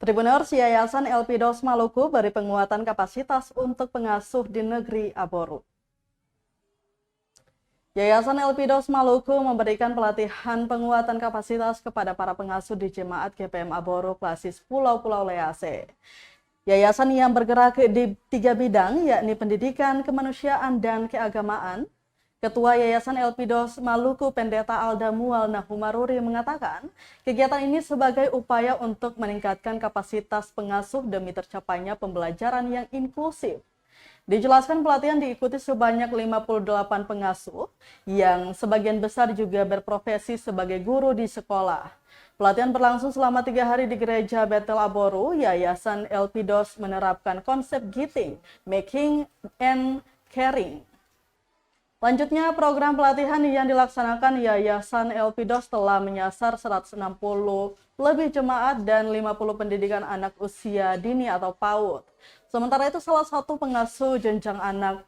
Tribuners Yayasan Elpidos Maluku beri penguatan kapasitas untuk pengasuh di negeri Aboru. Yayasan Elpidos Maluku memberikan pelatihan penguatan kapasitas kepada para pengasuh di Jemaat GPM Aboru Klasis Pulau-Pulau Lease. Yayasan yang bergerak di 3 bidang, yakni pendidikan, kemanusiaan, dan keagamaan. Ketua Yayasan Elpidos Maluku Pendeta Alda Mual Nahumaruri mengatakan, kegiatan ini sebagai upaya untuk meningkatkan kapasitas pengasuh demi tercapainya pembelajaran yang inklusif. Dijelaskan pelatihan diikuti sebanyak 58 pengasuh, yang sebagian besar juga berprofesi sebagai guru di sekolah. Pelatihan berlangsung selama 3 hari di Gereja Betel Aboru. Yayasan Elpidos menerapkan konsep Giving, Making, and Caring. Lanjutnya, program pelatihan yang dilaksanakan Yayasan Elpidos telah menyasar 160 lebih jemaat dan 50 pendidikan anak usia dini atau PAUD. Sementara itu, salah satu pengasuh jenjang anak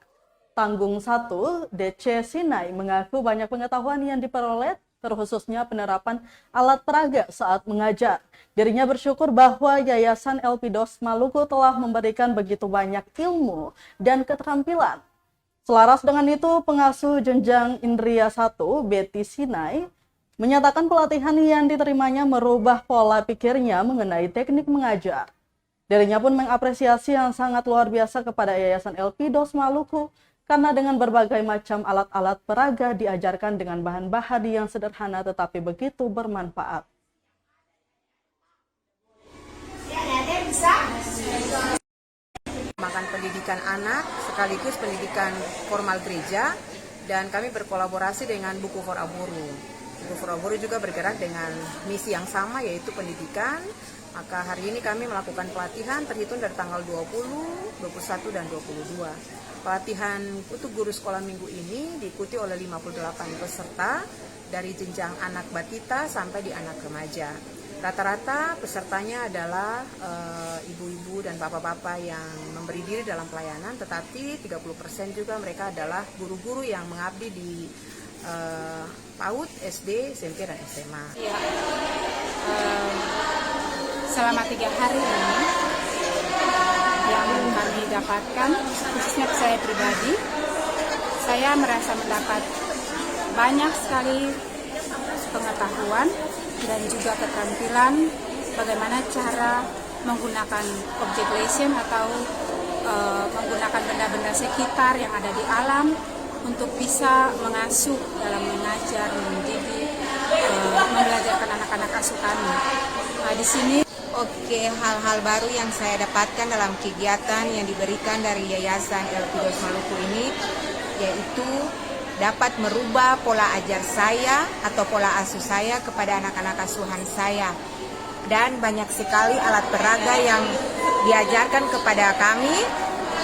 tanggung 1, DC Sinai, mengaku banyak pengetahuan yang diperoleh, terkhususnya penerapan alat peraga saat mengajar. Dirinya bersyukur bahwa Yayasan Elpidos Maluku telah memberikan begitu banyak ilmu dan keterampilan. Selaras dengan itu, pengasuh jenjang Indria 1, Betty Sinai, menyatakan pelatihan yang diterimanya merubah pola pikirnya mengenai teknik mengajar. Dirinya pun mengapresiasi yang sangat luar biasa kepada Yayasan Elpidos Maluku karena dengan berbagai macam alat-alat peraga diajarkan dengan bahan-bahan yang sederhana tetapi begitu bermanfaat. Mengembangkan pendidikan anak sekaligus pendidikan formal gereja, dan kami berkolaborasi dengan Buku for Aboru. Buku for Aboru juga bergerak dengan misi yang sama, yaitu pendidikan. Maka hari ini kami melakukan pelatihan terhitung dari tanggal 20, 21, dan 22. Pelatihan untuk guru sekolah minggu ini diikuti oleh 58 peserta dari jenjang anak batita sampai di anak remaja. Rata-rata pesertanya adalah ibu-ibu dan bapak-bapak yang memberi diri dalam pelayanan, tetapi 30% juga mereka adalah guru-guru yang mengabdi di PAUD, SD, SMP, dan SMA. Ya, selama 3 hari ini yang kami dapatkan, khususnya saya pribadi, saya merasa mendapat banyak sekali pengetahuan dan juga keterampilan bagaimana cara menggunakan object lesson atau menggunakan benda-benda sekitar yang ada di alam untuk bisa mengasuh dalam mengajar, mendidik, membelajarkan anak-anak asuh kami. Nah, di sini hal-hal baru yang saya dapatkan dalam kegiatan yang diberikan dari Yayasan Elpidos Maluku ini, yaitu dapat merubah pola ajar saya atau pola asuh saya kepada anak-anak asuhan saya. Dan banyak sekali alat peraga yang diajarkan kepada kami,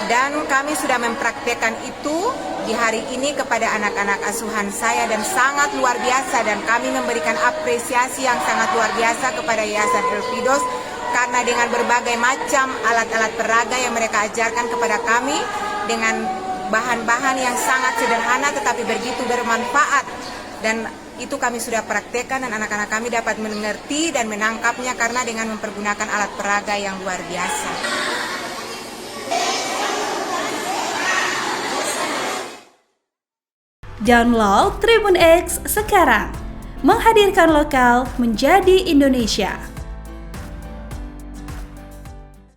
dan kami sudah mempraktekkan itu di hari ini kepada anak-anak asuhan saya, dan sangat luar biasa, dan kami memberikan apresiasi yang sangat luar biasa kepada Yayasan Elpidos karena dengan berbagai macam alat-alat peraga yang mereka ajarkan kepada kami dengan bahan-bahan yang sangat sederhana tetapi begitu bermanfaat, dan itu kami sudah praktekkan dan anak-anak kami dapat mengerti dan menangkapnya karena dengan mempergunakan alat peraga yang luar biasa. Download Tribun X sekarang, menghadirkan lokal menjadi Indonesia.